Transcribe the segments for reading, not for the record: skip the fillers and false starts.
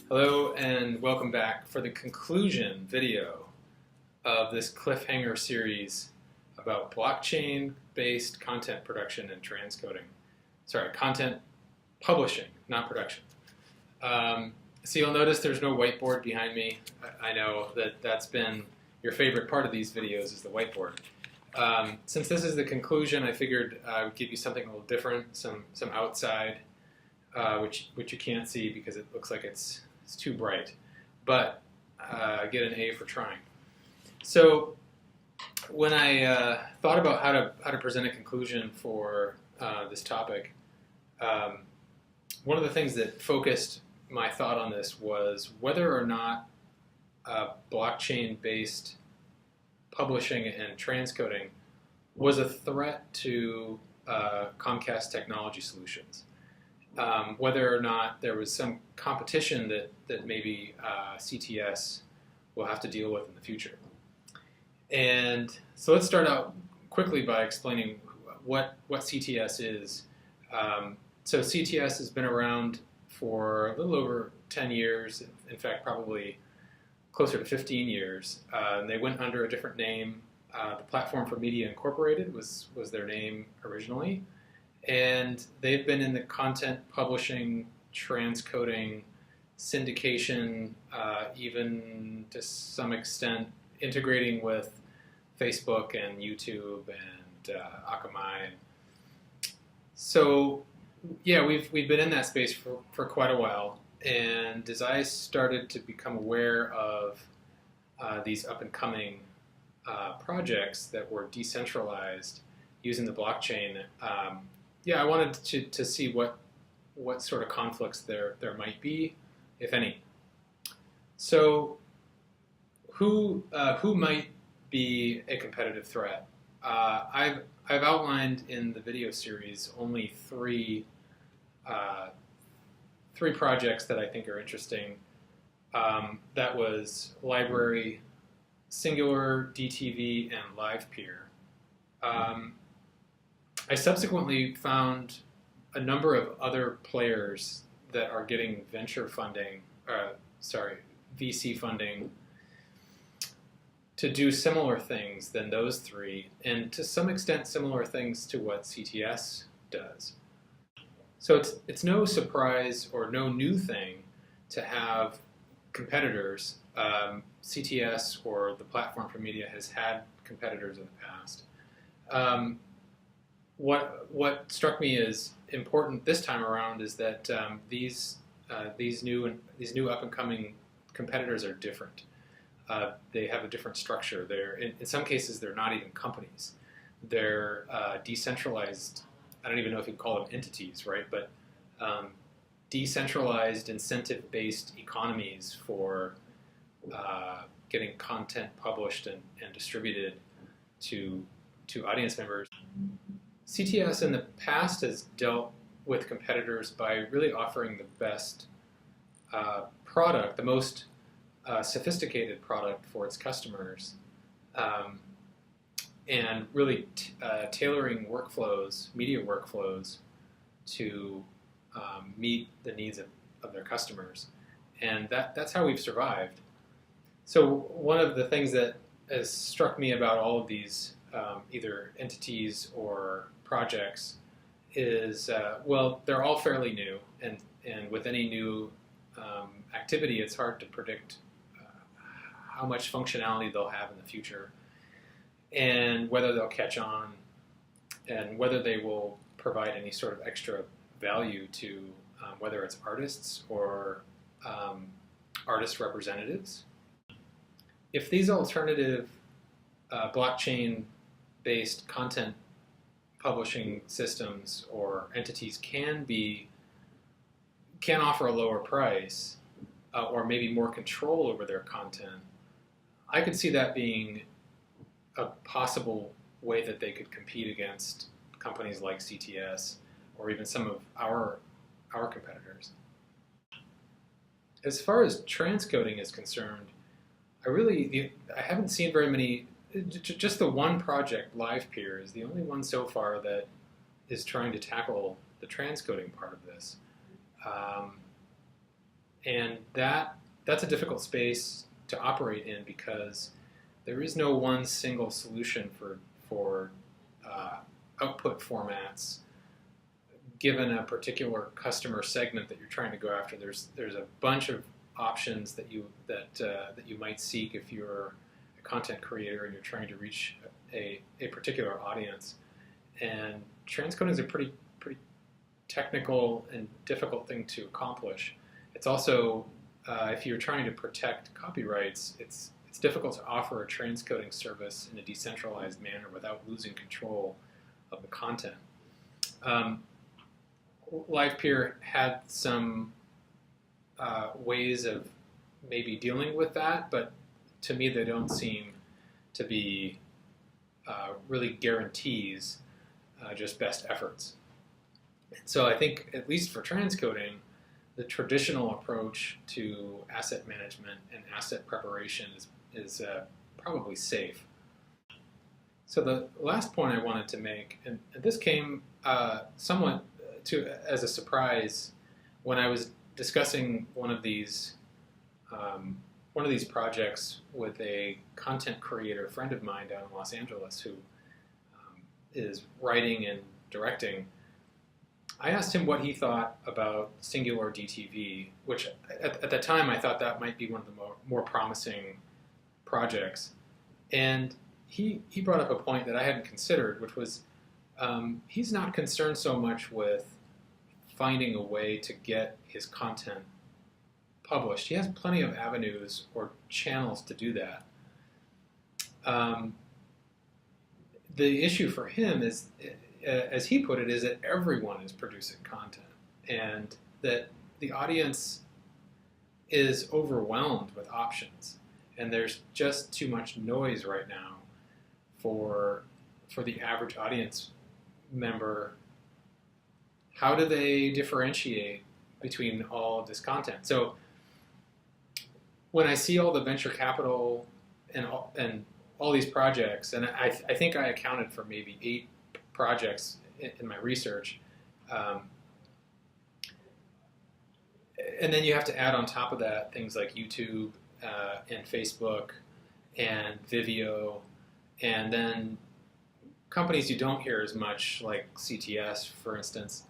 Hello and welcome back for the conclusion video of this cliffhanger series about blockchain-based content production and transcoding. Sorry, content publishing, not production. So you'll notice there's no whiteboard behind me. I know that that's been your favorite part of these videos is the whiteboard. Since this is the conclusion, I figured I would give you something a little different, some outside, which you can't see because it looks like it's too bright, but I get an A for trying. So when I thought about how to present a conclusion for this topic, one of the things that focused my thought on this was whether or not blockchain-based publishing and transcoding was a threat to Comcast Technology Solutions. Whether or not there was some competition that maybe CTS will have to deal with in the future. And so let's start out quickly by explaining what CTS is. So CTS has been around for a little over 10 years, in fact probably closer to 15 years. And they went under a different name. The Platform for Media Incorporated was their name originally. And they've been in the content publishing, transcoding, syndication, even to some extent integrating with Facebook and YouTube and Akamai. So yeah, we've been in that space for quite a while. And as I started to become aware of these up-and-coming projects that were decentralized using the blockchain, yeah, I wanted to see what sort of conflicts there might be, if any. So, who might be a competitive threat? I've outlined in the video series only three projects that I think are interesting. That was Library, Singular, DTV, and LivePeer. I subsequently found a number of other players that are getting venture funding, VC funding to do similar things than those three, and to some extent similar things to what CTS does. So it's no surprise or no new thing to have competitors. CTS, or the Platform for Media, has had competitors in the past. What struck me as important this time around is that these new up and coming competitors are different. They have a different structure. They're in some cases they're not even companies. They're decentralized. I don't even know if you'd call them entities, right? But decentralized incentive-based economies for getting content published and distributed to audience members. CTS in the past has dealt with competitors by really offering the best product, the most sophisticated product for its customers, and really tailoring workflows, media workflows, to meet the needs of their customers. And that's how we've survived. So one of the things that has struck me about all of these either entities or projects is, well, they're all fairly new, and with any new activity, it's hard to predict how much functionality they'll have in the future, and whether they'll catch on, and whether they will provide any sort of extra value to whether it's artists or artist representatives. If these alternative blockchain-based content publishing systems or entities can offer a lower price or maybe more control over their content, I could see that being a possible way that they could compete against companies like CTS or even some of our competitors. As far as transcoding is concerned, I haven't seen very many. Just the one project, LivePeer, is the only one so far that is trying to tackle the transcoding part of this. And that's a difficult space to operate in because there is no one single solution for output formats given a particular customer segment that you're trying to go after. There's a bunch of options that you might seek if you're a content creator and you're trying to reach a particular audience. And transcoding is a pretty technical and difficult thing to accomplish. It's also, if you're trying to protect copyrights, it's difficult to offer a transcoding service in a decentralized manner without losing control of the content. LivePeer had some ways of maybe dealing with that, but to me they don't seem to be really guarantees, just best efforts. So I think, at least for transcoding, the traditional approach to asset management and asset preparation is probably safe. So the last point I wanted to make, and this came somewhat as a surprise when I was discussing one of these projects with a content creator friend of mine down in Los Angeles who is writing and directing. I asked him what he thought about Singular DTV, which at the time I thought that might be one of the more promising projects. And he brought up a point that I hadn't considered, which was he's not concerned so much with finding a way to get his content published. He has plenty of avenues or channels to do that. The issue for him is, as he put it, is that everyone is producing content and that the audience is overwhelmed with options, and there's just too much noise right now for the average audience member. How do they differentiate between all of this content? So when I see all the venture capital and all these projects, and I think I accounted for maybe 8 projects in my research, and then you have to add on top of that things like YouTube and Facebook and Vimeo, and then companies you don't hear as much, like CTS, for instance.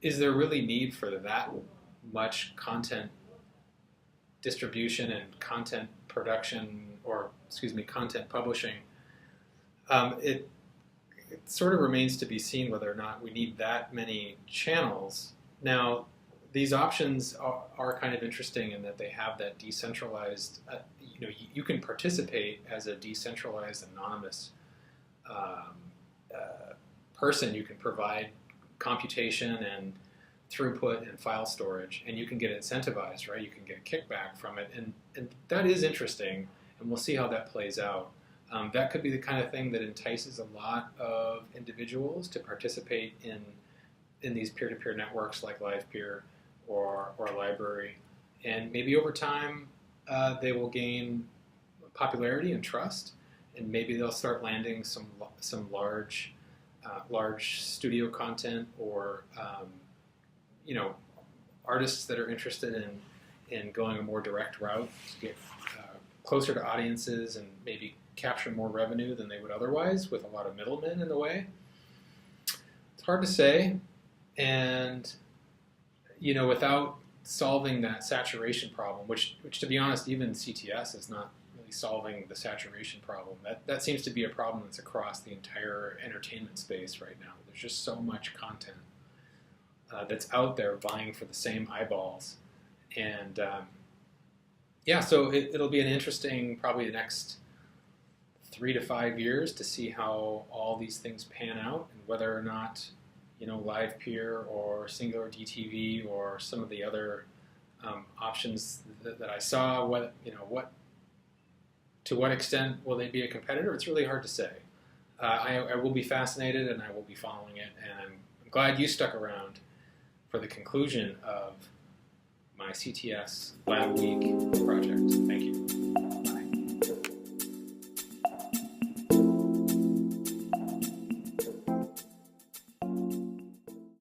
Is there really need for that much content distribution and content production, or content publishing? It sort of remains to be seen whether or not we need that many channels. Now, these options are kind of interesting in that they have that decentralized, you can participate as a decentralized, anonymous person. You can provide computation and throughput and file storage, and you can get incentivized, right? You can get kickback from it, and that is interesting, and we'll see how that plays out. That could be the kind of thing that entices a lot of individuals to participate in these peer-to-peer networks like LivePeer or Library, and maybe over time they will gain popularity and trust, and maybe they'll start landing some large studio content, or artists that are interested in going a more direct route to get closer to audiences and maybe capture more revenue than they would otherwise, with a lot of middlemen in the way. It's hard to say, and without solving that saturation problem, which to be honest, even CTS is not really solving the saturation problem. That seems to be a problem that's across the entire entertainment space right now. There's just so much content that's out there vying for the same eyeballs, and so it'll be an interesting, probably the next 3 to 5 years to see how all these things pan out, and whether or not LivePeer or Singular DTV or some of the other options that I saw, to what extent will they be a competitor? It's really hard to say. I will be fascinated, and I will be following it, and I'm glad you stuck around for the conclusion of my CTS Labweek project. Thank you.